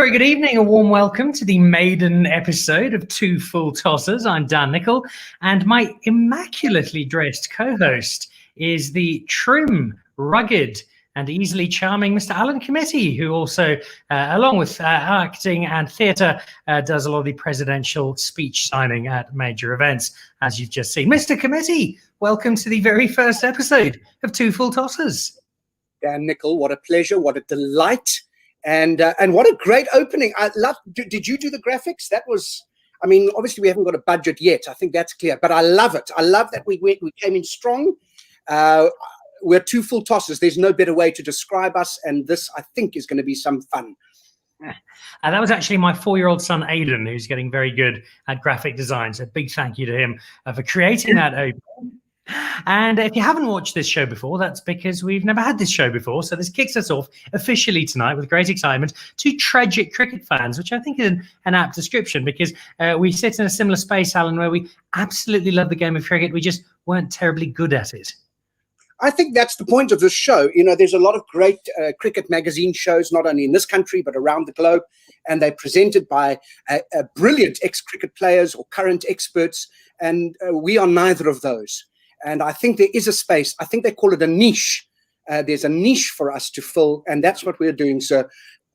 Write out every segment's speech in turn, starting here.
very good evening. A warm welcome to the maiden episode of Two Full Tossers. I'm Dan Nicholl, and my immaculately dressed co-host is the trim, rugged, and easily charming Mr. Alan Committie, who also, along with acting and theatre, does a lot of the presidential speech signing at major events, as you've just seen. Mr. Committie, welcome to the very first episode of Two Full Tossers. Dan Nicholl, what a pleasure, what a delight, and what a great opening. I love. Did you do the graphics? That was, I mean, obviously we haven't got a budget yet. I think that's clear, but I love it. I love that we came in strong. We're two full tossers. There's no better way to describe us, and this, I think, is going to be some fun. And that was actually my 4-year-old son, Aidan, who's getting very good at graphic design. So big thank you to him for creating that opening. And if you haven't watched this show before, that's because we've never had this show before. So this kicks us off officially tonight with great excitement. Two tragic cricket fans, which I think is an apt description, because we sit in a similar space, Alan, where we absolutely love the game of cricket. We just weren't terribly good at it. I think that's the point of this show. You know, there's a lot of great cricket magazine shows, not only in this country, but around the globe. And they're presented by brilliant ex-cricket players or current experts. And we are neither of those. And I think there is a space. I think they call it a niche. There's a niche for us to fill. And that's what we're doing. So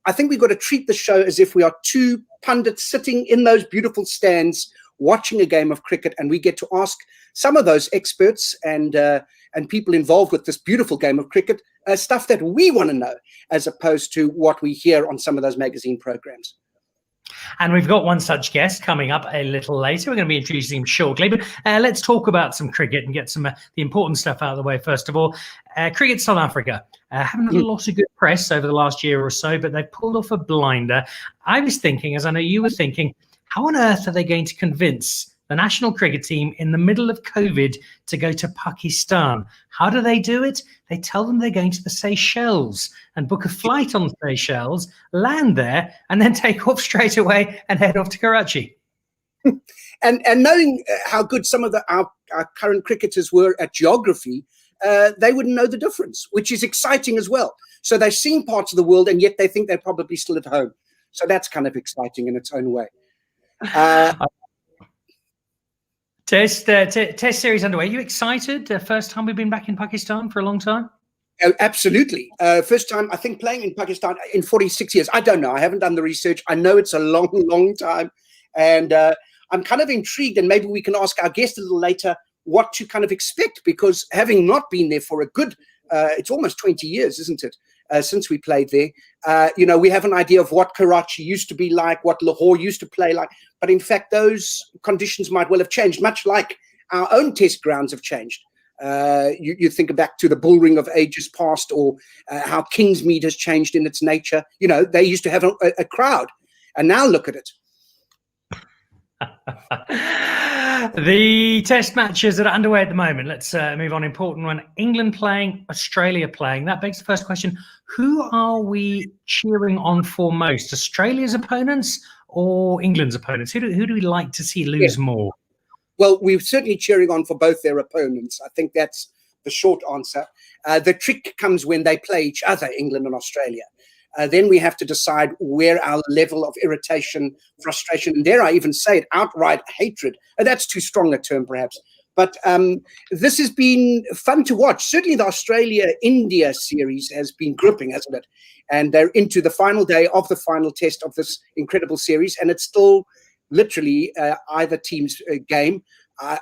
I think we've got to treat the show as if we are two pundits sitting in those beautiful stands watching a game of cricket. And we get to ask some of those experts and people involved with this beautiful game of cricket, stuff that we want to know, as opposed to what we hear on some of those magazine programs. And we've got one such guest coming up a little later. We're going to be introducing him shortly. But let's talk about some cricket and get some the important stuff out of the way first of all. Cricket South Africa. Haven't had a lot of good press over the last year or so, but they've pulled off a blinder. I was thinking, as I know you were thinking, how on earth are they going to convince the national cricket team in the middle of COVID to go to Pakistan? How do they do it? They tell them they're going to the Seychelles and book a flight on the Seychelles, land there, and then take off straight away and head off to Karachi. And knowing how good some of our current cricketers were at geography, they wouldn't know the difference, which is exciting as well. So they've seen parts of the world, and yet they think they're probably still at home. So that's kind of exciting in its own way. Test series underway. Are you excited? First time we've been back in Pakistan for a long time? Oh, absolutely. First time, I think, playing in Pakistan in 46 years. I don't know. I haven't done the research. I know it's a long, long time. And I'm kind of intrigued, and maybe we can ask our guest a little later what to kind of expect, because having not been there for a good, it's almost 20 years, isn't it? Since we played there, we have an idea of what Karachi used to be like, what Lahore used to play like. But in fact, those conditions might well have changed, much like our own test grounds have changed. You think back to the bull ring of ages past, or how Kingsmead has changed in its nature. You know, they used to have a crowd, and now look at it. The test matches that are underway at the moment. Let's move on. Important one. England playing, Australia playing. That begs the first question. Who are we cheering on for most? Australia's opponents or England's opponents? Who do we like to see lose more? Well, we're certainly cheering on for both their opponents. I think that's the short answer. The trick comes when they play each other, England and Australia. Then we have to decide where our level of irritation, frustration, and dare I even say it, outright hatred. That's too strong a term, perhaps. But this has been fun to watch. Certainly the Australia-India series has been gripping, hasn't it? And they're into the final day of the final test of this incredible series, and it's still literally either team's game.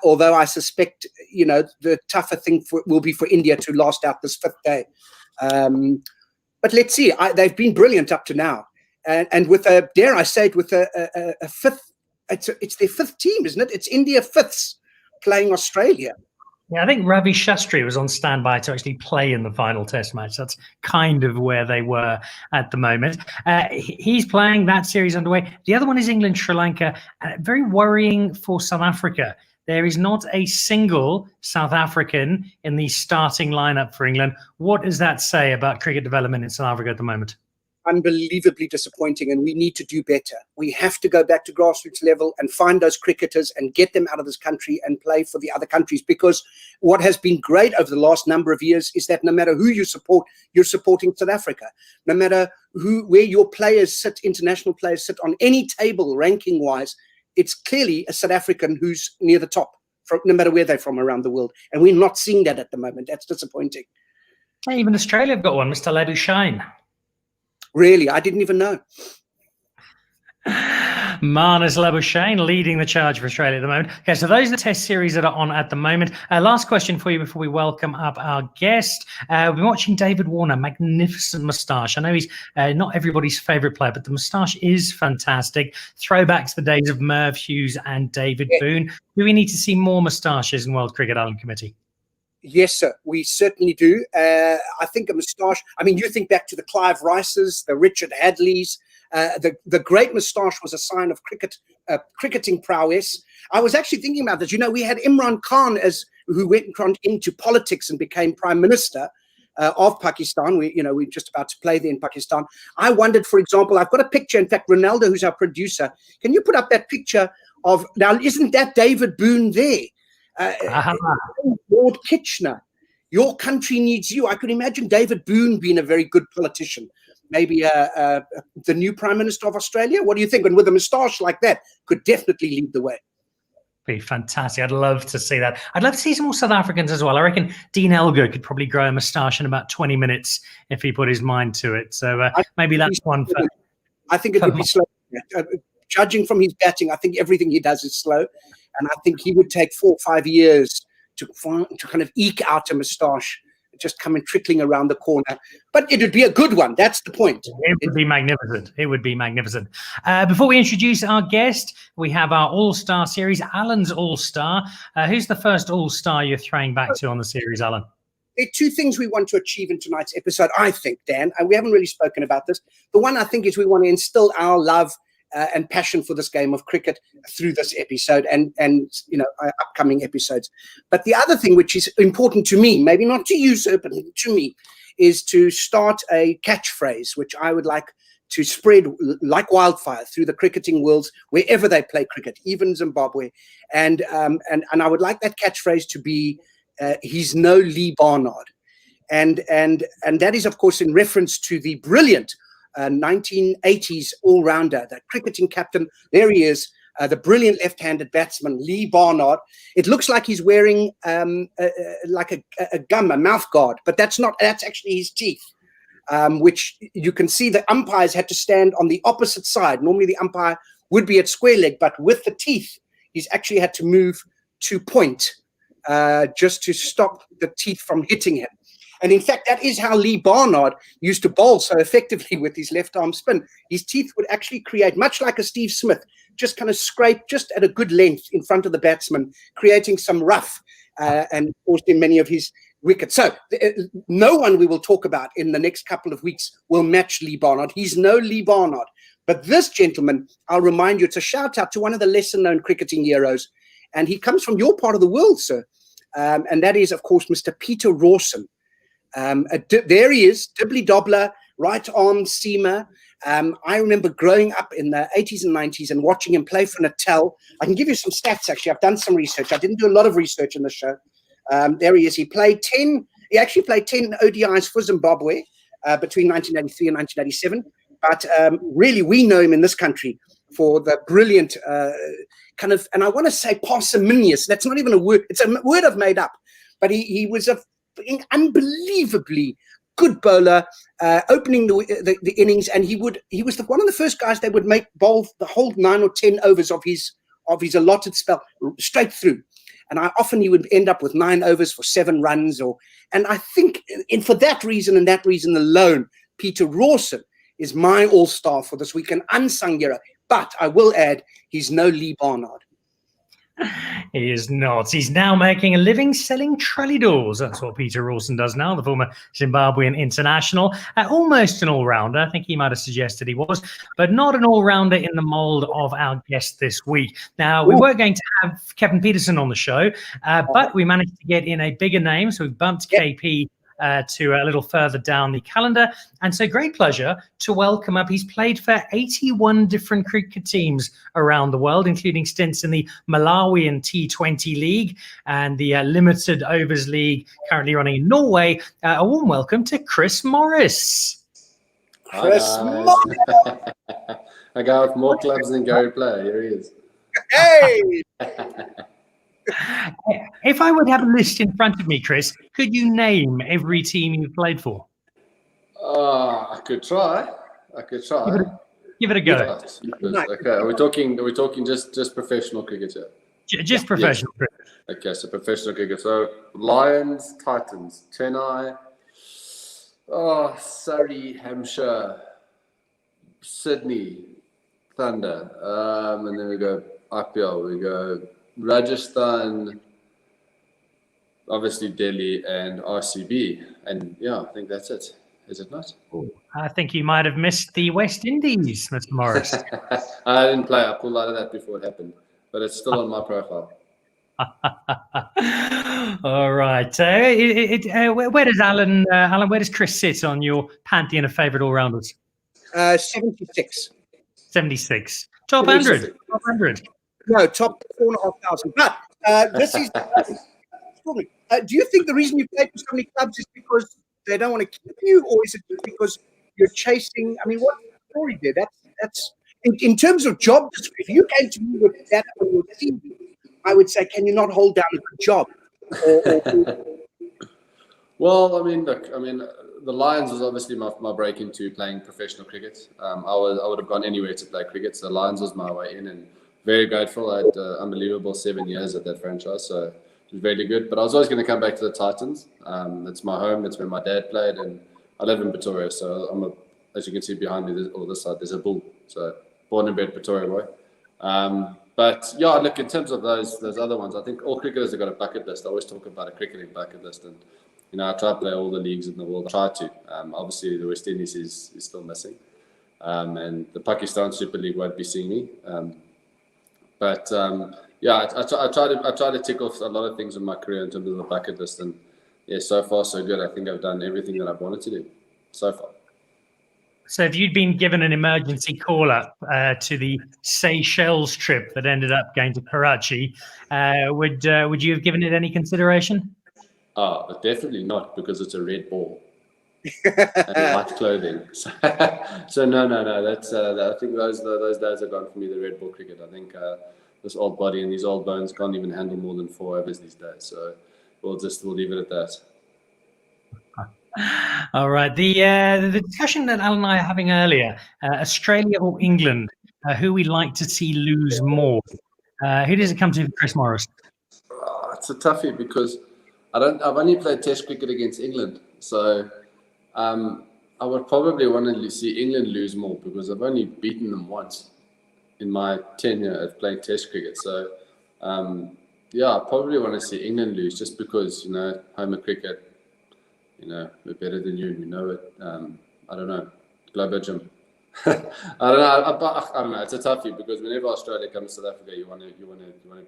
Although I suspect, the tougher thing will be for India to last out this fifth day. But let's see. They've been brilliant up to now, and with dare I say it, with a fifth. It's their fifth team, isn't it? It's India fifths playing Australia. Yeah, I think Ravi Shastri was on standby to actually play in the final test match. That's kind of where they were at the moment. He's playing. That series underway. The other one is England, Sri Lanka. Very worrying for South Africa. There is not a single South African in the starting lineup for England. What does that say about cricket development in South Africa at the moment? unbelievably disappointing, and we need to do better. We have to go back to grassroots level and find those cricketers and get them out of this country and play for the other countries, because what has been great over the last number of years is that no matter who you support, you're supporting South Africa. No matter where your players sit, international players sit on any table ranking wise, it's clearly a South African who's near the top, no matter where they're from around the world. And we're not seeing that at the moment. That's disappointing. Even Australia have got one, Mr. Labuschagne. Really? I didn't even know. Marnus Labuschagne leading the charge for Australia at the moment. Okay, so those are the test series that are on at the moment. Last question for you before we welcome up our guest. We've been watching David Warner, magnificent moustache. I know he's not everybody's favourite player, but the moustache is fantastic. Throwback to the days of Merv Hughes and David Boone. Do we need to see more moustaches in world cricket, Alan Committie? Yes, sir. We certainly do. I think a moustache, I mean, you think back to the Clive Rices, the Richard Hadleys. The great moustache was a sign of cricketing prowess. I was actually thinking about this. You know, we had Imran Khan who went into politics and became prime minister of Pakistan. We're just about to play there in Pakistan. I wondered, for example, I've got a picture. In fact, Ronaldo, who's our producer, can you put up that picture of, now, isn't that David Boone there? Lord Kitchener, your country needs you. I could imagine David Boone being a very good politician. Maybe the new Prime Minister of Australia. What do you think? And with a moustache like that, could definitely lead the way. Be fantastic. I'd love to see that. I'd love to see some more South Africans as well. I reckon Dean Elgar could probably grow a moustache in about 20 minutes if he put his mind to it. So maybe that's one for... I think it would be slow. Judging from his batting, I think everything he does is slow. And I think he would take 4 or 5 years to kind of eke out a moustache, just coming trickling around the corner. But it would be a good one. That's the point. It would be magnificent. It would be magnificent. Before we introduce our guest, we have our All-Star series, Alan's All-Star. Who's the first All-Star you're throwing back to on the series, Alan? There are two things we want to achieve in tonight's episode, I think, Dan, and we haven't really spoken about this. The one, I think, is we want to instill our love and passion for this game of cricket through this episode and upcoming episodes. But the other thing, which is important to me, maybe not to you, sir, but to me, is to start a catchphrase, which I would like to spread like wildfire through the cricketing worlds wherever they play cricket, even Zimbabwe. And I would like that catchphrase to be, he's no Lee Barnard. And that is, of course, in reference to the brilliant 1980s all-rounder, the cricketing captain. There he is, the brilliant left-handed batsman, Lee Barnard. It looks like he's wearing like a mouth guard, but that's actually his teeth, which you can see the umpires had to stand on the opposite side. Normally the umpire would be at square leg, but with the teeth, he's actually had to move to point just to stop the teeth from hitting him. And in fact, that is how Lee Barnard used to bowl so effectively with his left arm spin. His teeth would actually create, much like a Steve Smith, just kind of scrape just at a good length in front of the batsman, creating some rough and costing many of his wickets. So no one we will talk about in the next couple of weeks will match Lee Barnard. He's no Lee Barnard. But this gentleman, I'll remind you, it's a shout out to one of the lesser known cricketing heroes. And he comes from your part of the world, sir. And that is, of course, Mr. Peter Rawson. There he is, dibbly-dobbler, right arm seamer. I remember growing up in the 80s and 90s and watching him play for Natal. I can give you some stats, actually. I've done some research. I didn't do a lot of research in the show. There he is. He actually played 10 ODIs for Zimbabwe between 1983 and 1987. But really, we know him in this country for the brilliant kind of, and I want to say parsimonious. That's not even a word. It's a word I've made up. But he was a unbelievably good bowler, opening the innings, and he was one of the first guys that would make bowl the whole 9 or 10 overs of his allotted spell straight through. And he would end up with 9 overs for 7 runs, and I think, and for that reason and that reason alone, Peter Rawson is my all-star for this week, an unsung hero. But I will add, he's no Lee Barnard. He is not. He's now making a living selling trellidoors. That's what Peter Rawson does now, the former Zimbabwean international. Almost an all-rounder. I think he might have suggested he was, but not an all-rounder in the mould of our guest this week. Now, we were going to have Kevin Peterson on the show, but we managed to get in a bigger name, so we bumped KP to a little further down the calendar. And so great pleasure to welcome up. He's played for 81 different cricket teams around the world, including stints in the Malawian T20 League and the Limited Overs League, currently running in Norway. A warm welcome to Chris Morris. Chris Morris. A guy with more clubs than Gary Player. Here he is. Hey! If I would have a list in front of me, Chris, could you name every team you've played for? I could try. Give it a go. Okay. Are we talking just professional cricket here? Just professional cricket. Okay, so professional cricket. So Lions, Titans, Chennai, Surrey, Hampshire, Sydney, Thunder, and then we go IPL, we go Rajasthan, obviously Delhi and RCB, and I think that's it. Is it not? I think you might have missed the West Indies, Mr. Morris. I didn't play. I pulled out of that before it happened, but it's still on my profile. All right. Where does Alan? Where does Chris sit on your pantheon of favourite all-rounders? 76. 76. Top 100. Top 100. No, top 4,500. But this is. Do you think the reason you play for so many clubs is because they don't want to keep you, or is it just because you're chasing? I mean, what's the story there? That's in terms of job description. If you came to me with that on your CV, I would say, can you not hold down a good job? Well, I mean, look, the Lions was obviously my break into playing professional cricket. I would have gone anywhere to play cricket, so the Lions was my way in, and very grateful. I had unbelievable 7 years at that franchise, so it was really good. But I was always going to come back to the Titans. It's my home. It's where my dad played, and I live in Pretoria, so as you can see behind me, on this side, there's a bull. So born and bred Pretoria boy. But look, in terms of those other ones, I think all cricketers have got a bucket list. I always talk about a cricketing bucket list, and I try to play all the leagues in the world. I try to. Obviously, the West Indies is still missing, and the Pakistan Super League won't be seeing me. I try to tick off a lot of things in my career in terms of the bucket list, and so far so good. I think I've done everything that I've wanted to do so far. So if you'd been given an emergency call-up to the Seychelles trip that ended up going to Karachi, would you have given it any consideration? But definitely not, because it's a red ball and white clothing. So no. That's I think those days are gone for me. The red ball cricket. I think this old body and these old bones can't even handle more than 4 overs these days. So we'll leave it at that. All right. The discussion that Alan and I are having earlier, Australia or England, who we'd like to see lose more. Who does it come to, Chris Morris? It's a toughie because I've only played Test cricket against England, so I would probably want to see England lose more because I've only beaten them once in my tenure of playing Test cricket. So I probably want to see England lose just because home of cricket. We're better than you, and we know it. I don't know. Globo Gym. I don't know. It's a toughie because whenever Australia comes to South Africa, you want to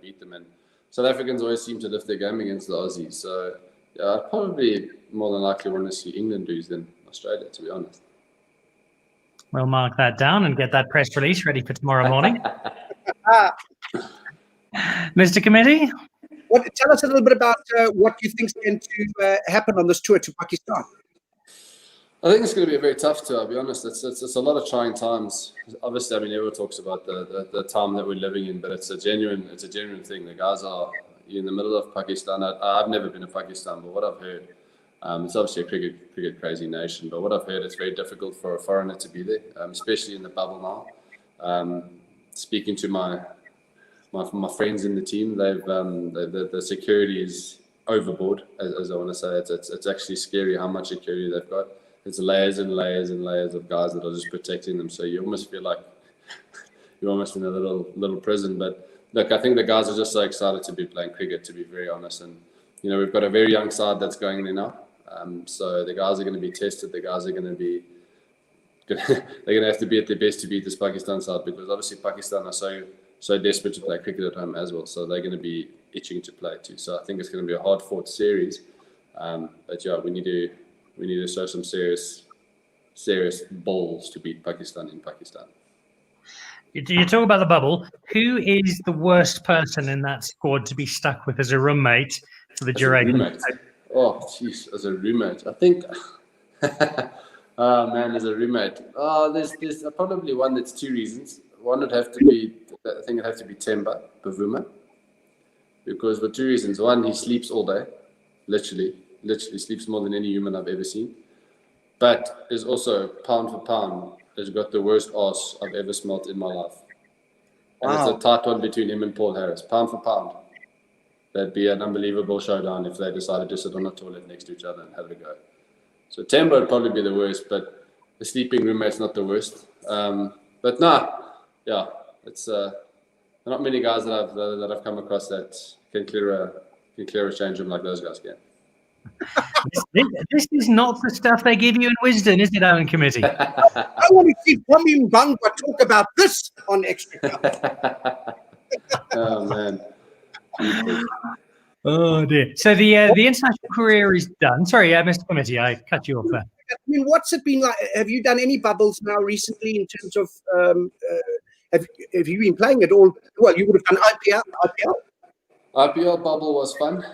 beat them, and South Africans always seem to lift their game against the Aussies. So I'd probably more than likely want to see England lose than Australia, to be honest. We'll mark that down and get that press release ready for tomorrow morning. Mr. Committie? Tell us a little bit about what you think is going to happen on this tour to Pakistan. I think it's going to be a very tough tour, I'll be honest. It's a lot of trying times. Obviously, everyone talks about the time that we're living in, but it's a genuine thing. The guys are in the middle of Pakistan. I've never been to Pakistan, but what I've heard, it's obviously a cricket crazy nation, but what I've heard, it's very difficult for a foreigner to be there, especially in the bubble now. Speaking to my friends in the team, the security is overboard, as I want to say. It's actually scary how much security they've got. It's layers and layers and layers of guys that are just protecting them. So you almost feel like you're almost in a little prison. But look, I think the guys are just so excited to be playing cricket, to be very honest. And we've got a very young side that's going there now. So the guys are going to be tested. The guys are going to be they're going to have to be at their best to beat this Pakistan side, because obviously Pakistan are so desperate to play cricket at home as well. So they're going to be itching to play too. So I think it's going to be a hard-fought series. But yeah, we need to show some serious balls to beat Pakistan in Pakistan. You talk about the bubble. Who is the worst person in that squad to be stuck with as a roommate for the duration? Oh, jeez, as a roommate, I think. Oh man, as a roommate, there's probably one that's two reasons. One would have to be, I think it'd have to be Temba Bavuma, because for two reasons. One, he sleeps all day, literally sleeps more than any human I've ever seen. But is also pound for pound has got the worst arse I've ever smelt in my life. And It's a tight one between him and Paul Harris, pound for pound. That'd be an unbelievable showdown if they decided to sit on a toilet next to each other and have a go. So Temba would probably be the worst, but the sleeping roommate's not the worst. But yeah, it's not many guys that I've come across that can clear a change room like those guys can. This is not the stuff they give you in Wisdom, is it, Alan Committie? I want to see Tommy Mbangwa talk about this on Extra Cup. Oh man. Oh dear. So the international career is done. Sorry, Mr. Committie, I cut you off there. I mean, what's it been like? Have you done any bubbles now recently in terms of? Have you been playing at all? Well, you would have done IPL. IPL bubble was fun.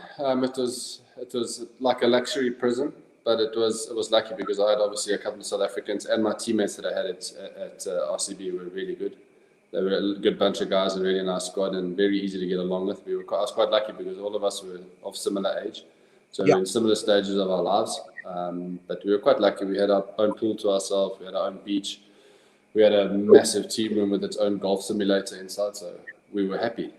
It was like a luxury prison, but it was lucky because I had obviously a couple of South Africans, and my teammates that I had at RCB were really good. They were a good bunch of guys, a really nice squad, and very easy to get along with. I was quite lucky because all of us were of similar age, so we were in similar stages of our lives. But we were quite lucky. We had our own pool to ourselves. We had our own beach. We had a massive team room with its own golf simulator inside, so we were happy.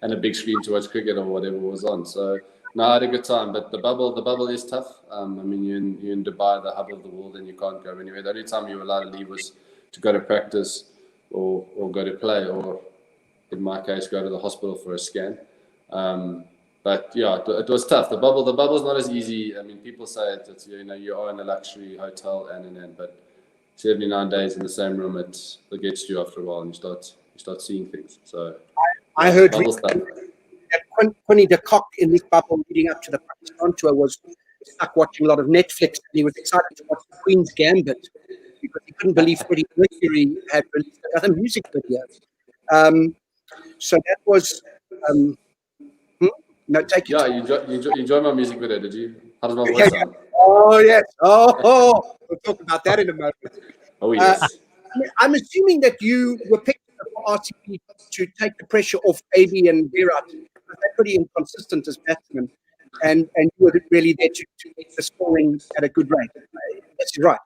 And a big screen to watch cricket or whatever was on. So no, I had a good time. But the bubble is tough. I mean, you're in Dubai, the hub of the world, and you can't go anywhere. The only time you were allowed to leave was to go to practice or go to play, or in my case, go to the hospital for a scan. But yeah, it was tough. The bubble's not as easy. I mean, people say it's you are in a luxury hotel and but 79 days in the same room, it gets to you after a while, and you start seeing things. So I heard that Quinny de Kock in this bubble leading up to the Pakistan tour was stuck watching a lot of Netflix, and he was excited to watch the Queen's Gambit because he couldn't believe Freddie Mercury had released another music video. So that was no, take it. Yeah, you enjoy my music video, did you? How does my voice sound? Oh yes. Oh, we'll talk about that in a moment. Oh yes. I'm assuming that you were picked for RCB to take the pressure off AB and Virat, because they're pretty inconsistent as batsmen, and you were really there to make the scoring at a good rate. That's right.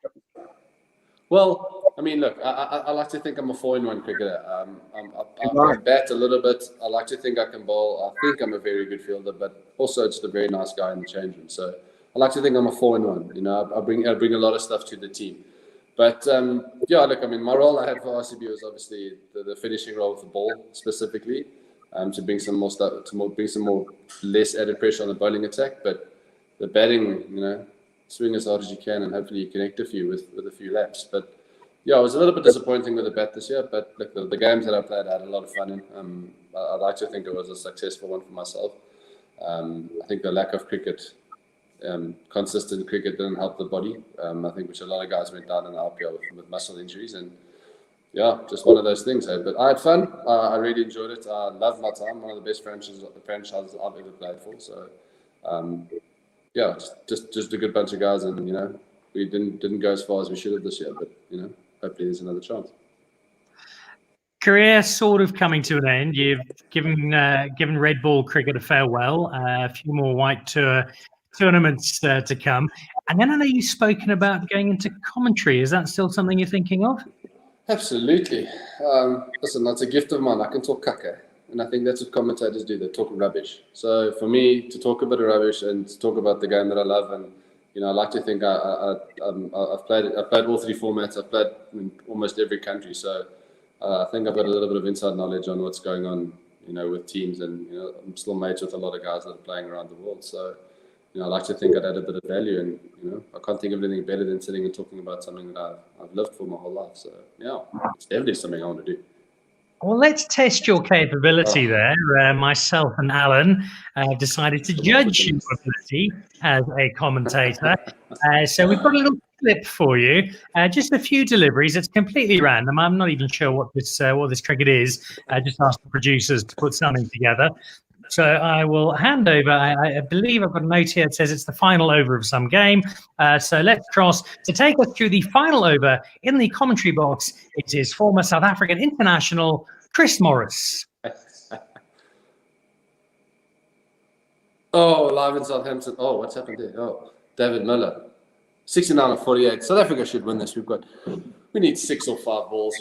Well, I mean, look, I like to think I'm a 4-in-1 cricketer. I bat a little bit. I like to think I can bowl. I think I'm a very good fielder, but also just a very nice guy in the change room. So I like to think I'm a 4-in-1. I bring a lot of stuff to the team. But yeah, look, I mean, my role I had for RCB was obviously the finishing role with the ball specifically, to bring some more stuff, bring some more less added pressure on the bowling attack. But the batting, swing as hard as you can, and hopefully you connect a few with a few laps. But yeah, it was a little bit disappointing with the bat this year. But look, the games that I played, I had a lot of fun in. I like to think it was a successful one for myself. I think the lack of cricket. Consistent cricket didn't help the body. I think which a lot of guys went down in the IPL with muscle injuries, and yeah, just one of those things. But I had fun. I really enjoyed it. I loved my time. One of the best franchises I've ever played for. So yeah, just a good bunch of guys, and we didn't go as far as we should have this year. But hopefully there's another chance. Career sort of coming to an end. You've given red ball cricket a farewell. A few more white tour tournaments to come, and then I know you've spoken about going into commentary. Is that still something you're thinking of? Absolutely. Listen, that's a gift of mine. I can talk caca, and I think that's what commentators do. They talk rubbish. So for me to talk a bit of rubbish and to talk about the game that I love, and I like to think I've played all three formats. I've played in almost every country, so I think I've got a little bit of inside knowledge on what's going on, with teams, and I'm still mates with a lot of guys that are playing around the world. So I like to think I'd add a bit of value, and I can't think of anything better than sitting and talking about something that I've lived for my whole life. So yeah, it's definitely something I want to do. Well, let's test your capability there. Myself and Alan decided to judge your ability as a commentator. So we've got a little clip for you. Just a few deliveries. It's completely random. I'm not even sure what this cricket is. I just asked the producers to put something together. So I will hand over. I believe I've got a note here that says it's the final over of some game. So let's cross to take us through the final over in the commentary box. It is former South African international Chris Morris. Oh, live in Southampton. Oh, what's happened there? Oh, David Miller. 69 of 48. South Africa should win this. We need 6 or 5 balls,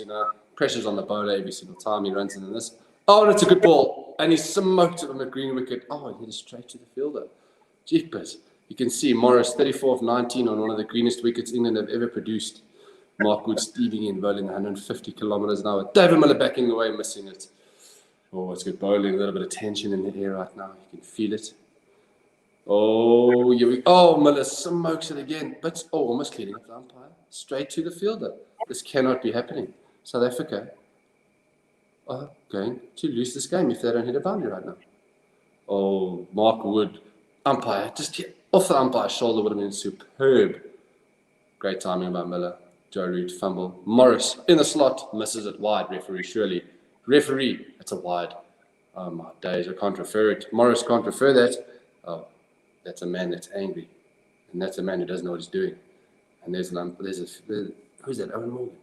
Pressure's on the bowler every single time he runs into this. Oh, and it's a good ball. And he smoked it on the green wicket. Oh, he hit it straight to the fielder. Jeepers. You can see Morris, 34 of 19 on one of the greenest wickets England have ever produced. Mark Wood steaming in, bowling 150 kilometers an hour. David Miller backing away, missing it. Oh, it's good bowling. A little bit of tension in the air right now. You can feel it. Oh, Miller smokes it again. But, almost cleaning up the umpire. Straight to the fielder. This cannot be happening. South Africa are going to lose this game if they don't hit a boundary right now. Oh, Mark Wood, umpire, just off the umpire's shoulder would have been superb. Great timing by Miller. Joe Root, fumble. Morris in the slot, misses it wide. Referee, surely. Referee, it's a wide. Oh my days, I can't refer it. Morris can't refer that. Oh, that's a man that's angry. And that's a man who doesn't know what he's doing. And who's that? Owen Morgan.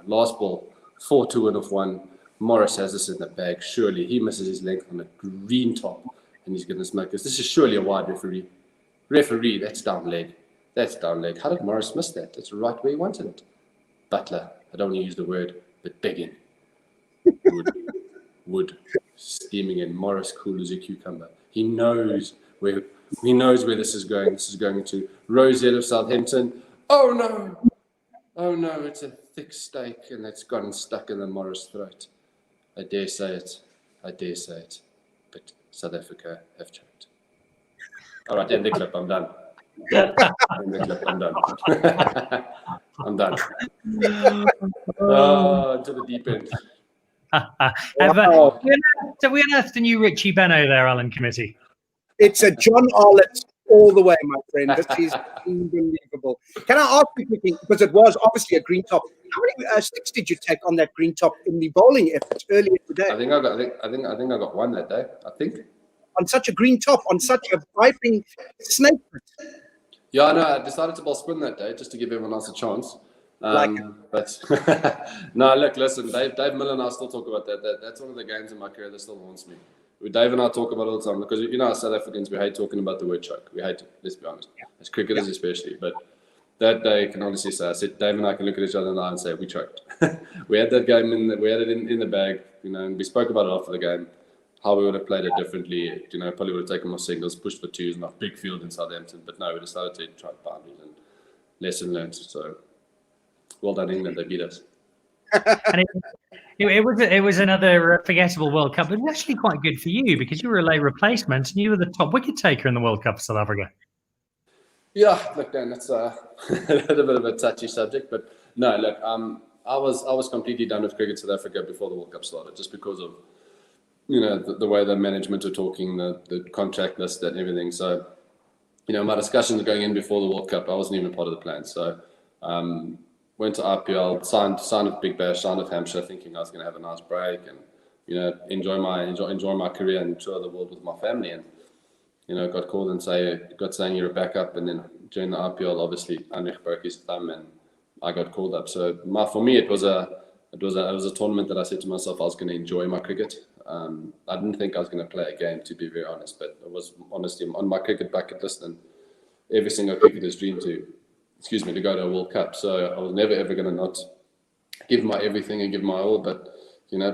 Last ball, 4-2 and off 1. Morris has this in the bag. Surely he misses his length on a green top, and he's going to smoke this. This is surely a wide, referee. Referee, that's down leg. That's down leg. How did Morris miss that? That's right where he wanted it. Butler, I don't want to use the word, but begging. Wood steaming in. Morris cool as a cucumber. He knows where this is going. This is going to Rosehead of Southampton. Oh no, it's a thick steak, and it's gotten stuck in the Morris throat. I dare say it. But South Africa have choked. All right, end the clip. I'm done. I'm done. Oh, to the deep end. So we unearthed a new Richie Benno there, Alan Committie. It's a John Arlott all the way, my friend. This is unbelievable. Can I ask you quickly, because it was obviously a green top, how many sticks did you take on that green top in the bowling effort earlier today? I think I got one that day. I think on such a green top, on such a piping snake. Yeah, no, I decided to bowl spin that day just to give everyone else a chance. But no, look, listen, Dave Miller and I still talk about that. That's one of the games in my career that still haunts me. Dave and I talk about it all the time because as South Africans, we hate talking about the word choke. We hate it, let's be honest, as cricketers especially. But that day, I can honestly say, I said, Dave and I can look at each other in the eye and say, we choked. We had that game we had it in the bag, and we spoke about it after the game, how we would have played it differently. Probably would have taken more singles, pushed for twos, not big field in Southampton. But no, we decided to try boundaries and lesson learned. So well done, England. They beat us. And it was another forgettable World Cup. It was actually quite good for you because you were a late replacement and you were the top wicket taker in the World Cup for South Africa. Yeah, look, Dan, that's a little bit of a touchy subject, but no, look, I was completely done with cricket South Africa before the World Cup started, just because of the way the management are talking, the contract list and everything. So my discussions going in before the World Cup, I wasn't even part of the plan. So went to IPL, signed with Big Bash, signed with Hampshire, thinking I was going to have a nice break and enjoy my career and tour the world with my family. And got called and saying you're a backup. And then during the IPL, obviously Anrich broke his thumb and I got called up. So for me, it was a tournament that I said to myself I was going to enjoy my cricket. I didn't think I was going to play a game, to be very honest, but it was honestly on my cricket bucket list, and every single cricketer's dream to go to a World Cup. So I was never ever going to not give my everything and give my all, but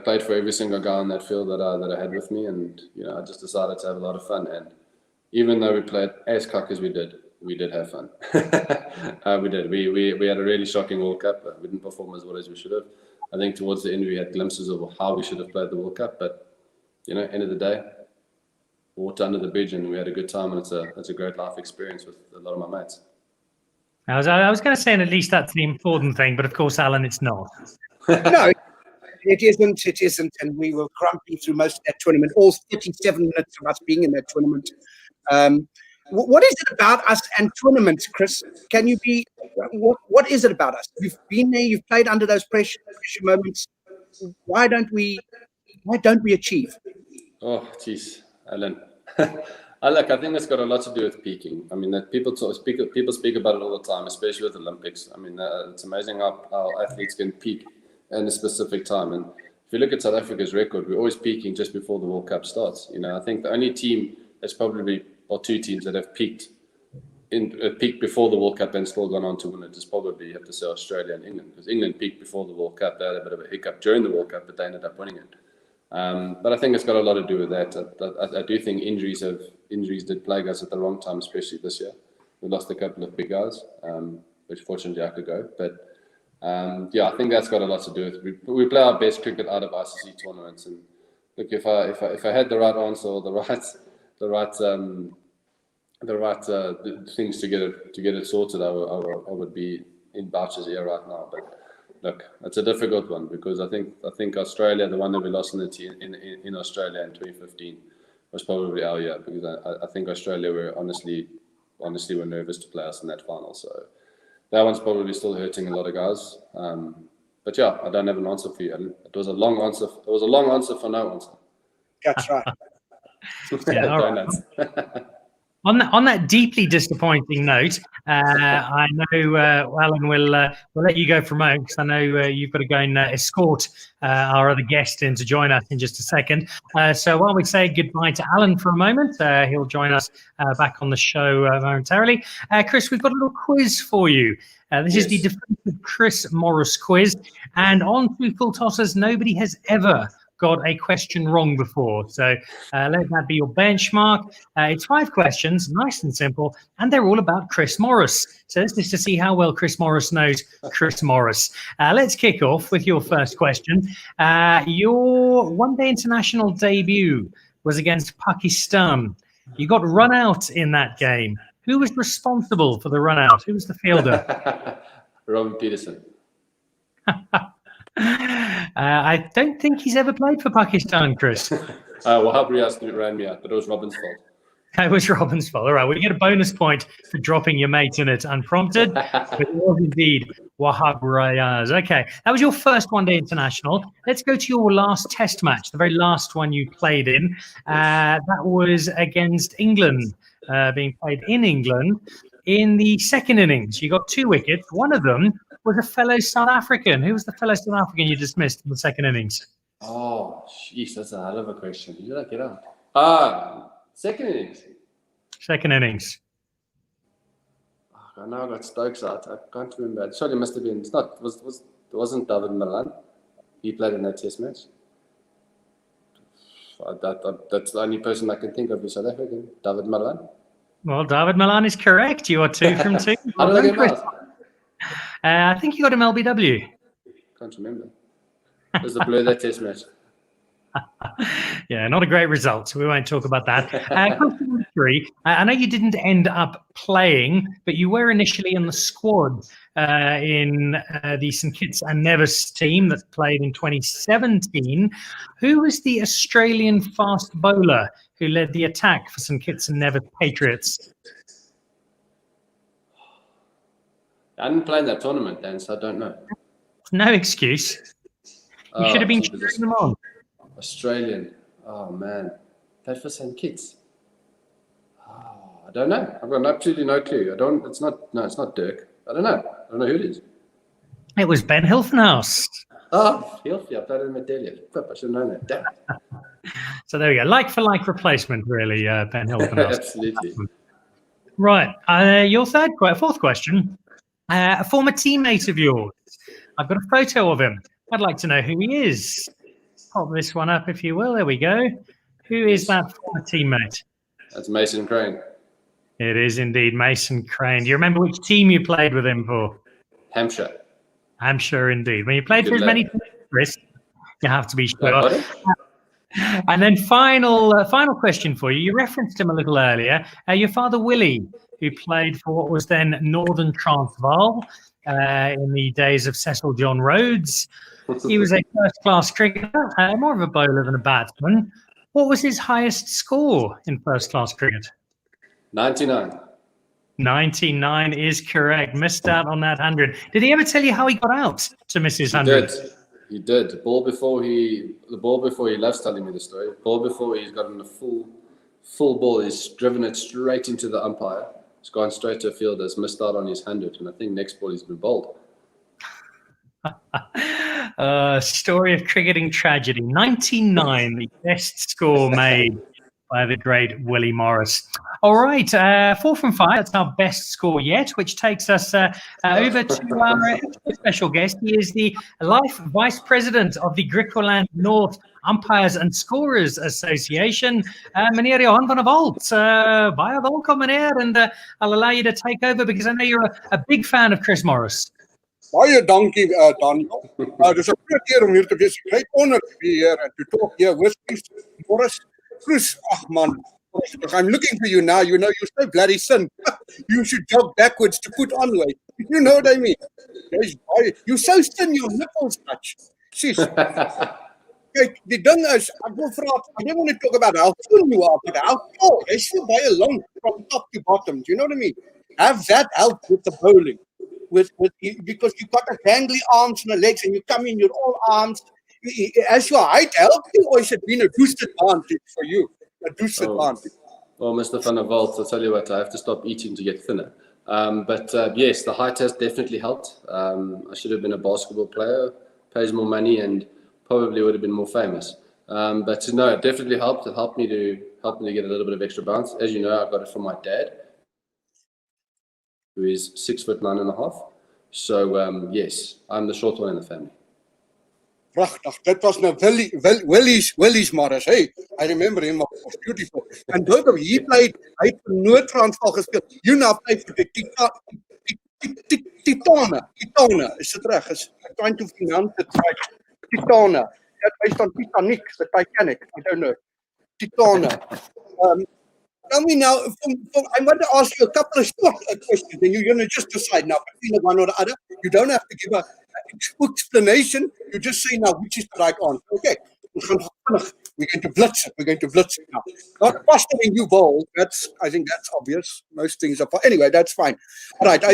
played for every single guy on that field that I had with me, and I just decided to have a lot of fun. And even though we played as cock as we did have fun. We did. We had a really shocking World Cup. We didn't perform as well as we should have. I think towards the end we had glimpses of how we should have played the World Cup, but end of the day, water under the bridge, and we had a good time, and it's a great life experience with a lot of my mates. I was going to say, and at least that's the important thing, but of course, Alan, it's not. No, It isn't. And we were grumpy through most of that tournament, all 37 minutes of us being in that tournament. What is it about us and tournaments, Chris? Can you be, what is it about us? You've been there, you've played under those pressure moments. Why don't we achieve? Oh, geez, Alan. I think it's got a lot to do with peaking. I mean, that people speak about it all the time, especially with Olympics. I mean, it's amazing how athletes can peak in a specific time. And if you look at South Africa's record, we're always peaking just before the World Cup starts. I think the only team that's probably, or two teams that have peaked before the World Cup and still gone on to win it is probably, you have to say, Australia and England, because England peaked before the World Cup. They had a bit of a hiccup during the World Cup, but they ended up winning it. But I think it's got a lot to do with that. I do think injuries did plague us at the wrong time, especially this year. We lost a couple of big guys, which fortunately I could go. But I think that's got a lot to do with it. We play our best cricket out of ICC tournaments. And look, if I had the right answer or the right things to get it sorted, I would be in Boucher's ear right now. But look, it's a difficult one, because I think Australia, the one that we lost in Australia in 2015, was probably our year, because I think Australia were honestly were nervous to play us in that final. So that one's probably still hurting a lot of guys. But yeah, I don't have an answer for you. It was a long answer. It was a long answer for no answer. That's right. Yeah, all right. On that deeply disappointing note, I know Alan will let you go from home, because I know you've got to go and escort our other guest in to join us in just a second. So while we say goodbye to Alan for a moment, he'll join us back on the show momentarily. Chris, we've got a little quiz for you. This is the definitive Chris Morris quiz, and on Two Full Tossers, nobody has ever got a question wrong before. So let that be your benchmark. It's 5 questions, nice and simple, and they're all about Chris Morris. So this is to see how well Chris Morris knows Chris Morris. Let's kick off with your first question. Your one-day international debut was against Pakistan. You got run out in that game. Who was responsible for the run out? Who was the fielder? Robin Peterson. I don't think he's ever played for Pakistan, Chris. Wahab Riaz ran me out, but it was Robin's fault. It was Robin's fault. All right, well, you get a bonus point for dropping your mate in it unprompted. But it was indeed Wahab Riaz. Okay, that was your first one-day international. Let's go to your last test match, the very last one you played in. That was against England, being played in England. In the second innings, you got 2 wickets. One of them was a fellow South African. Who was the fellow South African you dismissed in the second innings? Oh, jeez, that's a hell of a question. Who did I get out? Second innings. Second innings. Oh, now I got Stokes out. I can't remember. It surely must have been. It wasn't David Milan. He played in that test match. That's the only person I can think of is South African. David Milan. Well, David Milan is correct. You are 2 from 2. How did I get him out? I think you got him LBW. Can't remember. It was the blur that test match. Yeah, not a great result. So we won't talk about that. Question 3. I know you didn't end up playing, but you were initially in the squad in the St Kitts and Nevis team that played in 2017. Who was the Australian fast bowler who led the attack for St Kitts and Nevis Patriots? I didn't play in that tournament, Dan, so I don't know. No excuse. You should have been cheering them on. Australian. Oh, man. Played for St Kitts. Oh, I don't know. I've got absolutely no clue. It's not Dirk. I don't know. I don't know who it is. It was Ben Hilfenhaus. Oh, Hilfie. I played in Medelia. I should have known that. Damn. So there we go. Like for like replacement, really, Ben Hilfenhaus. Absolutely. Right. Your fourth question. A former teammate of yours. I've got a photo of him. I'd like to know who he is. Pop this one up, if you will. There we go. Who is that former teammate? That's Mason Crane. It is indeed Mason Crane. Do you remember which team you played with him for? Hampshire. Hampshire, indeed. When you played for as many teams, Chris, you have to be sure. And then final question for you. You referenced him a little earlier. Your father, Willie, who played for what was then Northern Transvaal. in the days of Cecil John Rhodes. He was a first-class cricketer, more of a bowler than a batsman. What was his highest score in first-class cricket? 99. 99 is correct. Missed out on that 100. Did he ever tell you how he got out to miss his 100? He did. The ball before he loves telling me the story. The ball before he's gotten a full ball, he's driven it straight into the umpire. It's gone straight to a field. Has missed out on his 100, and I think next ball he's been bowled. Story of cricketing tragedy. 99, the best score made by the great Willie Morris. All right, 4 from 5. That's our best score yet, which takes us over to our special guest. He is the Life Vice President of the Griqualand North Umpires and Scorers Association, meneer Johan van der Walt. Baie welkom, meneer, and I'll allow you to take over because I know you're a big fan of Chris Morris. Baie dankie, Daniel. Dis 'n groot eer om hier te wees. Great honor to be here and to talk here with Morris. Chris, man, I'm looking for you now. You know, you're so bloody thin. You should jog backwards to put on weight. You know what I mean? You're so thin, your nipples touch. Sis. Kijk, die ding is, I don't want to talk about how thin you are, but how tall. They still baie long from top to bottom. Do you know what I mean? Have that help with the bowling. Because you've got the gangly arms and the legs, and you come in, you're all arms. As your height helps you, or has it been a disadvantage for you? A disadvantage. Well, Mr. Van der Walt, I'll tell you what, I have to stop eating to get thinner. But yes, the height has definitely helped. I should have been a basketball player, pays more money, and probably would have been more famous. But no, it definitely helped. It helped me to get a little bit of extra bounce. As you know, I got it from my dad, who is 6'9.5". So yes, I'm the short one in the family. Prachtig, dit was nou Willie's Morris, hey, I remember him, it was beautiful. And Dodo, hy het vir Noord-Transvaal gespeel. You now play for the Titane, is dit reg? Is trying to pronounce it right. Titane, that based on Titanic, the Titanic, I don't know. Titane. Tell me now, I want to ask you a couple of short questions, and you're going to just decide now between the one or the other. You don't have to give an explanation. You just say now which is the right answer. Okay, we're going to blitz it now. Not faster than you bowl. I think that's obvious. Most things are fine. Anyway, that's fine. All right,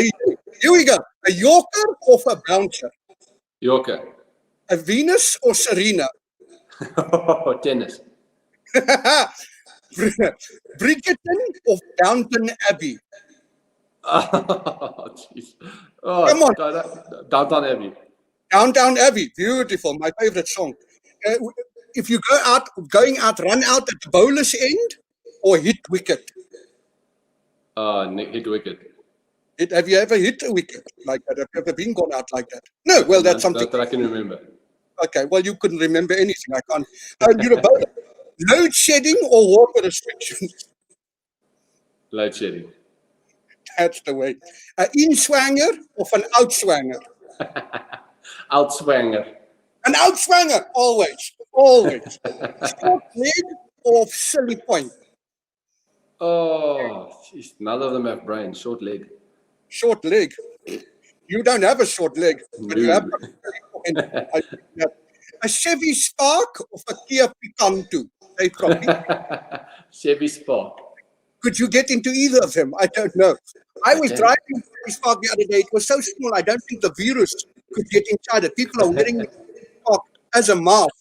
here we go. A Yorker or a bouncer? Yorker. A Venus or Serena? Tennis. Bridgerton or Downton Abbey? Oh, jeez. Oh, come on. Downton Abbey. Downton Abbey, beautiful, my favorite song. If you run out at the bowler's end or hit wicket? Hit wicket. Have you ever hit a wicket like that? Have you ever been gone out like that? No, well, that's something. Not that I can remember. Okay, well, you couldn't remember anything. I can't. You're a bowler. Load shedding or water restrictions? Load shedding. That's the way. Inswanger of an outswanger? Outswanger. An outswanger, always. Short leg or silly point? Oh, geez. None of them have brains. Short leg. Short leg. You don't have a short leg, but you have a Chevy Spark or a Kia Picanto? Chevy Spark. Could you get into either of them? I don't know. I was driving Chevy Spark the other day. It was so small, I don't think the virus could get inside it. People are wearing the Spark as a mask.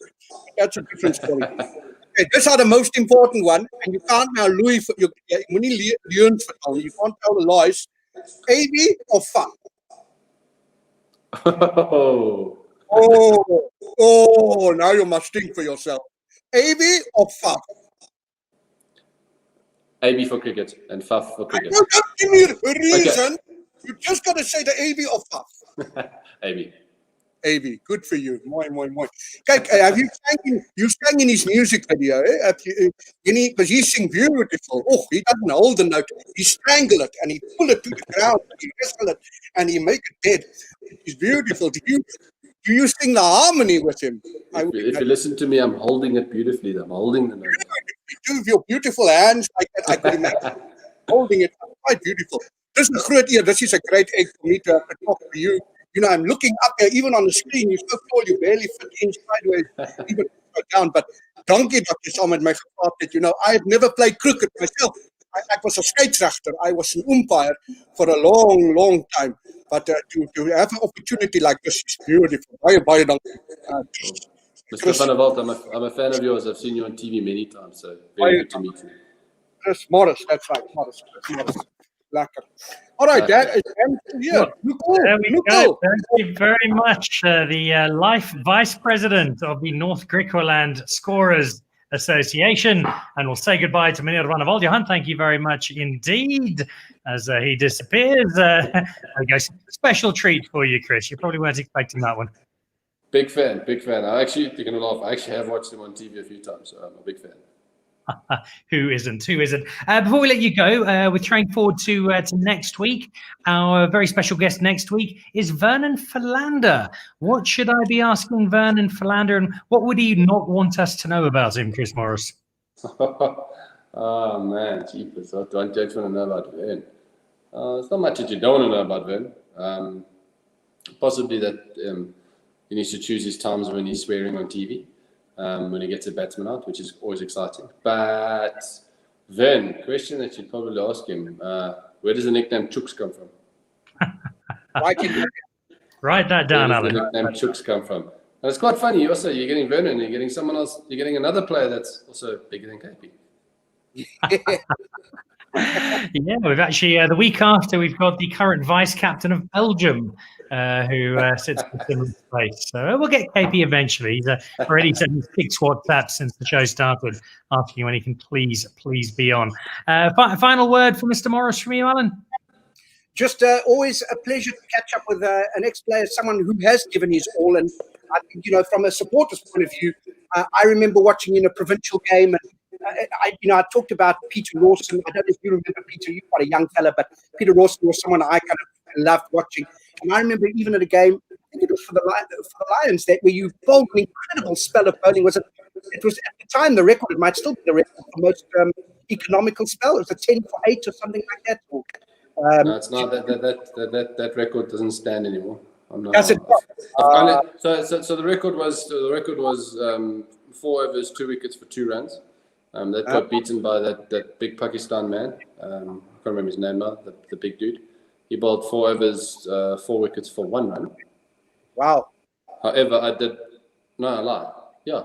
That's a different story. Okay, these are the most important one, and you can't now you can't tell the lies. AB or fuck? Oh, now you must think for yourself. AB or fuff? AB for cricket and fuff for cricket. Don't give me a reason. Okay. You just got to say the AB or fuff. AB. AB, good for you. Mooi. Kijk, have you sang in his music video? Because he sings beautiful. Oh, he doesn't hold the note. He strangle it and he pull it to the ground and he wrestle it and he make it dead. It's beautiful. Do you sing the harmony with him? If you listen to me, I'm holding it beautifully. I'm holding the note. You do with your beautiful hands like that. I could imagine holding it quite beautiful. this is a great ear. This is a great egg for me to talk to you. You know, I'm looking up there, even on the screen. You're so tall, you barely fit in sideways, even go down. But dankie dat jy saam met my gepraat het. You know, I've never played cricket myself. I was a scheidsrechter. I was an umpire for a long, long time. But to have an opportunity like this is beautiful. Baie dankie. Mr. Van der Walt, I'm a fan of yours. I've seen you on TV many times, so very good to meet you. Chris Morris, that's right. Morris. Lekker. All right, Dan is here. There we go. Thank you very much. The Life Vice President of the North Griqualand Scorers Association. And we'll say goodbye to Meneer Van der Walt. Johan, thank you very much indeed. As he disappears, there we go. Special treat for you, Chris. You probably weren't expecting that one. Big fan. I actually, you're gonna laugh, I actually have watched him on TV a few times, so I'm a big fan. Who isn't? Before we let you go, we're trying forward to next week. Our very special guest next week is Vernon Philander. What should I be asking Vernon Philander, and what would he not want us to know about him, Chris Morris? Oh man, jeepers, I don't want to know about Vern. There's not much that you don't want to know about Vern. Possibly that he needs to choose his times when he's swearing on TV. When he gets a batsman out, which is always exciting. But Vern, question that you'd probably ask him, where does the nickname Chooks come from? Write that down, Alan. Where does the nickname Chooks come from? And it's quite funny, also, you're getting Vernon, you're getting someone else, you're getting another player that's also bigger than KP. Yeah, we've actually, the week after, we've got the current vice captain of Belgium, who sits in his place. So we'll get KP eventually. He's already sent me 6 WhatsApps since the show started, asking when he can please be on. Final word for Mr. Morris from you, Alan? Just always a pleasure to catch up with an ex-player, someone who has given his all. And I think, you know, from a supporter's point of view, I remember watching in a provincial game, and I talked about Peter Rawson. I don't know if you remember Peter. You're quite a young fella, but Peter Rawson was someone I kind of loved watching. And I remember even at a game, I think it was for the Lions, that where you bowled an incredible spell of bowling. It was at the time the record. It might still be the record for most economical spell. It was a 10 for 8 or something like that. No, it's not. That record doesn't stand anymore. Does it? So the record was 4 overs, 2 wickets for 2 runs. That got beaten by that big Pakistan man. I can't remember his name now. The big dude. He bowled 4 overs, 4 wickets for 1 run. Wow. However, I lie. Yeah.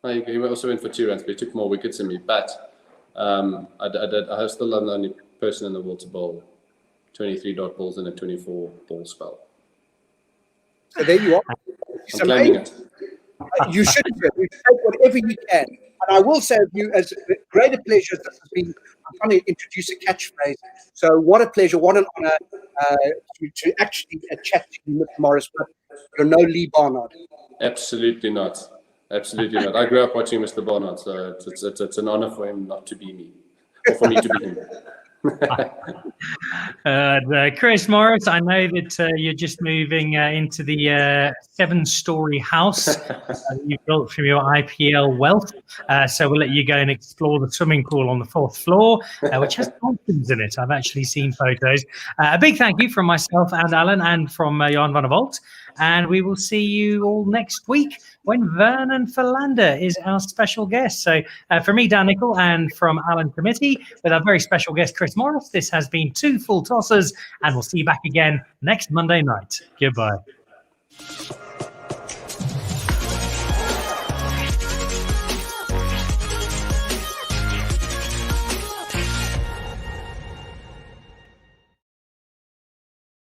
No, he also went for 2 runs, but he took more wickets than me. But I still am the only person in the world to bowl 23 dot balls in a 24 ball spell. So there you are. I'm claiming it. You should do it. You take whatever you can. And I will say to you, as great a pleasure as this has been, I'm trying to introduce a catchphrase. So what a pleasure, what an honor to actually chat to you, Mr. Morris. But you're no Lee Barnard. Absolutely not. Absolutely not. I grew up watching Mr. Barnard, so it's an honor for him not to be me, or for me to be him. Chris Morris, I know that you're just moving into the 7-story house you built from your IPL wealth. So we'll let you go and explore the swimming pool on the 4th floor, which has dolphins in it. I've actually seen photos. A big thank you from myself and Alan and from Johan van der Walt. And we will see you all next week when Vernon Philander is our special guest. So from me, Dan Nicholl, and from Alan Committie, with our very special guest, Chris Morris, this has been 2 Full Tossers, and we'll see you back again next Monday night. Goodbye.